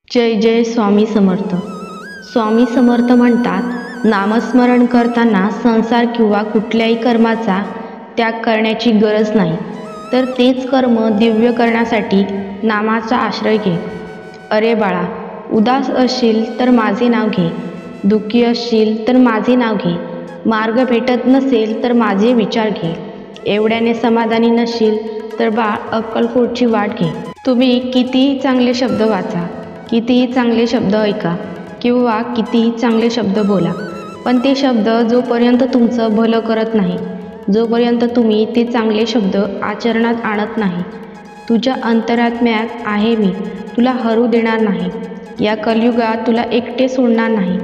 जय जय स्वामी समर्थ. स्वामी समर्थ म्हणतात, नामस्मरण करताना संसार किंवा कुठल्याही कर्माचा त्याग करण्याची गरज नाही, तर तेच कर्म दिव्य करण्यासाठी नामाचा आश्रय घे. अरे बाळा, उदास असशील तर माझे नाव घे, दुःखी असशील तर माझे नाव घे, मार्ग भेटत नसेल तर माझे विचार घे, एवढ्याने समाधानी नसशील तर बाळ अक्कलकोटची वाट घे. तुम्ही कितीही चांगले शब्द वाचा, कितीही चांगले शब्द ऐका किंवा कितीही चांगले शब्द बोला, पण ते शब्द जोपर्यंत तुमचं भलं करत नाही, जोपर्यंत तुम्ही ते चांगले शब्द आचरणात आणत नाही, तुझ्या अंतरात्म्यात आहे मी, तुला हरू देणार नाही. या कलियुगात तुला एकटे सोडणार नाही.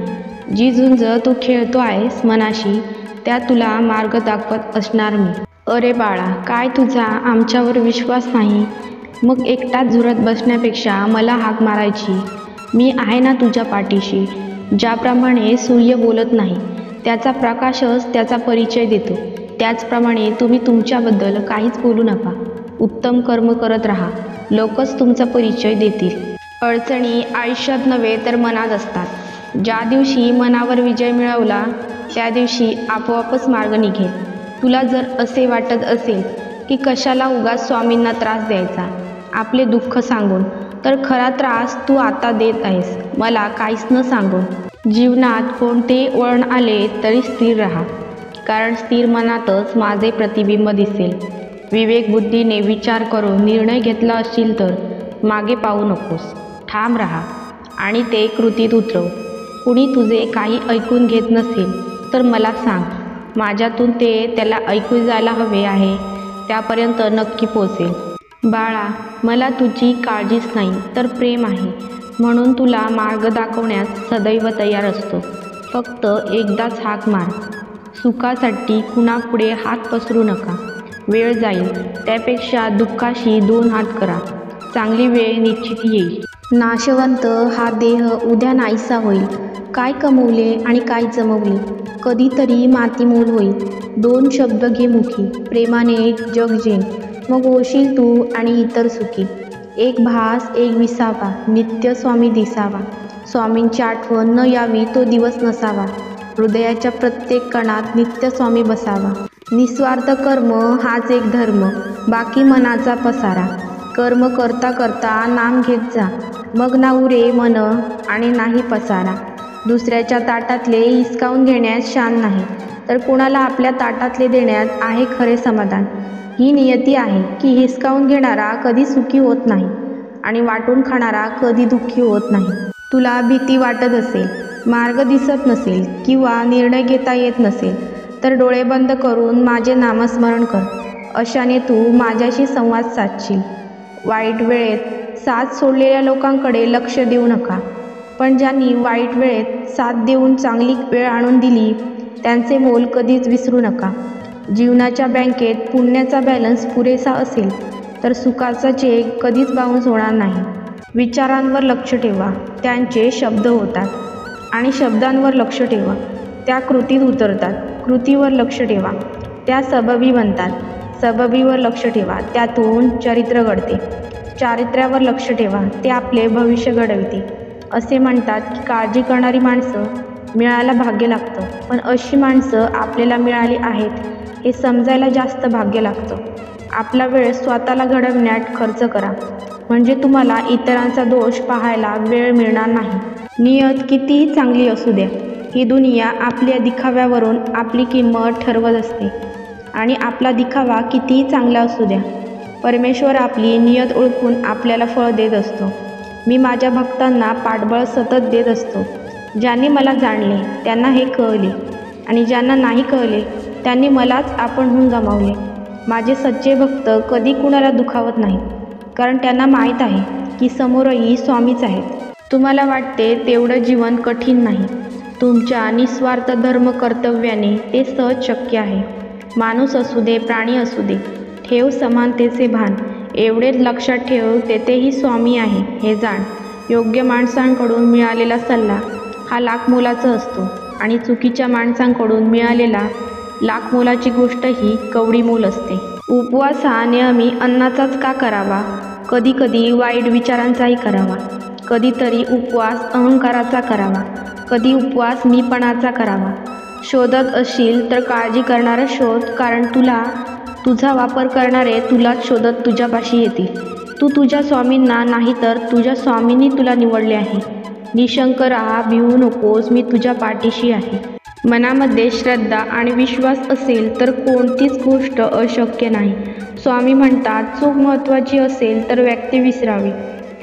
जी झुंज तू खेळतो आहेस मनाशी, त्यात तुला मार्ग दाखवत असणार मी. अरे बाळा, काय तुझा आमच्यावर विश्वास नाही? मग एकटाच झुरत बसण्यापेक्षा मला हाक मारायची. मी आहे ना तुझ्या पाठीशी. ज्याप्रमाणे सूर्य बोलत नाही, त्याचा प्रकाशच त्याचा परिचय देतो, त्याचप्रमाणे तुम्ही तुमच्याबद्दल काहीच बोलू नका. उत्तम कर्म करत राहा, लोकच तुमचा परिचय देतील. अडचणी आयुष्यात नव्हे तर मनात असतात. ज्या दिवशी मनावर विजय मिळवला त्या दिवशी आपोआपच मार्ग निघेल. तुला जर असे वाटत असेल की कशाला उगाच स्वामींना त्रास द्यायचा आपले दुःख सांगून, तर खरा त्रास तू आता देत आहेस मला काहीच न सांगून. जीवनात कोणते वळण आले तरी स्थिर राहा, कारण स्थिर मनातच माझे प्रतिबिंब दिसेल. विवेक बुद्धीने विचार करून निर्णय घेतला असशील तर मागे पाहू नकोस, ठाम राहा आणि ते कृतीत उतरव. कुणी तुझे काही ऐकून घेत नसेल तर मला सांग, माझ्यातून ते त्याला ऐकू जायला हवे आहे, त्यापर्यंत नक्की पोचेल. बाळा, मला तुझी काळजीच नाही तर प्रेम आहे, म्हणून तुला मार्ग दाखवण्यास सदैव तयार असतो. फक्त एकदाच हाक मार. सुखासाठी कुणापुढे हात पसरू नका. वेळ जाईल, त्यापेक्षा दुःखाशी 2 हात करा. चांगली वेळ निश्चित येईल. नाशवंत हा देह उद्या नाहीसा होईल. काय कमवले आणि काय जमवले, कधीतरी मातीमोल होईल. 2 शब्द घे मुखी, प्रेमाने जग जेन, मग होशील तू आणि इतर सुखी. एक भास एक विसावा, नित्य स्वामी दिसावा. स्वामींची आठवण न यावी तो दिवस नसावा. हृदयाच्या प्रत्येक कणात नित्य स्वामी बसावा. निस्वार्थ कर्म हाच एक धर्म, बाकी मनाचा पसारा. कर्म करता करता नाम घेत जा, मग ना उरे मन आणि नाही पसारा. दुसऱ्याच्या ताटातले हिसकावून घेण्यात शान नाही, तर कुणाला आपल्या ताटातले देण्यात आहे खरे समाधान. ही नियती आहे की हिसकावून घेणारा कधी सुखी होत नाही आणि वाटून खाणारा कधी दुःखी होत नाही. तुला भीती वाटत असेल, मार्ग दिसत नसेल किंवा निर्णय घेता येत नसेल, तर डोळे बंद करून माझे नामस्मरण कर. अशाने तू माझ्याशी संवाद साधशील. वाईट वेळेत साथ सोडलेल्या लोकांकडे लक्ष देऊ नका, पण ज्यांनी वाईट वेळेत साथ देऊन चांगली वेळ आणून दिली त्यांचे मोल कधीच विसरू नका. जीवनाच्या बँकेत पुण्याचा बॅलन्स पुरेसा असेल तर सुखाचा चेक कधीच बाउन्स होणार नाही. विचारांवर लक्ष ठेवा, त्यांचे शब्द होतात, आणि शब्दांवर लक्ष ठेवा, त्या कृतीत उतरतात. कृतीवर लक्ष ठेवा, त्या सबबी बनतात. सबबीवर लक्ष ठेवा, त्यातून चरित्र घडते. चारित्र्यावर लक्ष ठेवा, ते आपले भविष्य घडविते. असे म्हणतात की काळजी करणारी माणसं मिळायला भाग्य लागतं, पण अशी माणसं आपल्याला मिळाली आहेत हे समजायला जास्त भाग्य लागतं. आपला वेळ स्वतःला घडवण्यात खर्च करा, म्हणजे तुम्हाला इतरांचा दोष पाहायला वेळ मिळणार नाही. नियत कितीही चांगली असू द्या, ही दुनिया आपल्या दिखाव्यावरून आपली किंमत ठरवत असते. आणि आपला दिखावा कितीही चांगला असू द्या, परमेश्वर आपली नियत ओळखून आपल्याला फळ देत असतो. मी माझ्या भक्तांना पाठबळ सतत देत असतो. ज्यांनी मला जाणले त्यांना हे कळले, आणि ज्यांना नाही कळले त्यांनी मलाच आपणहून गमावले. माझे सच्चे भक्त कधी कुणाला दुखावत नाहीत, कारण त्यांना माहीत आहे की समोरही स्वामीच आहेत. तुम्हाला वाटते तेवढं जीवन कठीण नाही. तुमच्या निस्वार्थ धर्म कर्तव्याने ते सहज शक्य आहे. माणूस असू दे, प्राणी असू दे, ठेव समानतेचे भान. एवढेच लक्षात ठेव, तेथेही स्वामी आहे हे जाण. योग्य माणसांकडून मिळालेला सल्ला हा लाख मोलाचा असतो, आणि चुकीच्या माणसांकडून मिळालेला लाख मोलाची गोष्ट ही कवडी मोल असते. उपवास हा नेहमी अन्नाचाच का करावा, कधी कधी वाईट विचारांचाही करावा. कधीतरी उपवास अहंकाराचा करावा, कधी उपवास मीपणाचा करावा. शोधत असशील तर काळजी करणारं शोध, कारण तुझा वापर करणारे तुलाच शोधत तुझ्यापाशी येतील. तू तुझ्या स्वामींना नाही तर तुझ्या स्वामींनी तुला निवडले आहे. निशंक राहा, भिवू नकोस, मी तुझ्या पाठीशी आहे. मनामध्ये श्रद्धा आणि विश्वास असेल तर कोणतीच गोष्ट अशक्य नाही. स्वामी म्हणतात, चूक महत्त्वाची असेल तर व्यक्ती विसरावी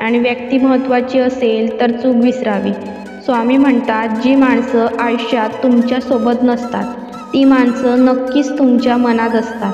आणि व्यक्ती महत्त्वाची असेल तर चूक विसरावी. स्वामी म्हणतात, जी माणसं आयुष्यात तुमच्यासोबत नसतात ती माणसं नक्कीच तुमच्या मनात असतात.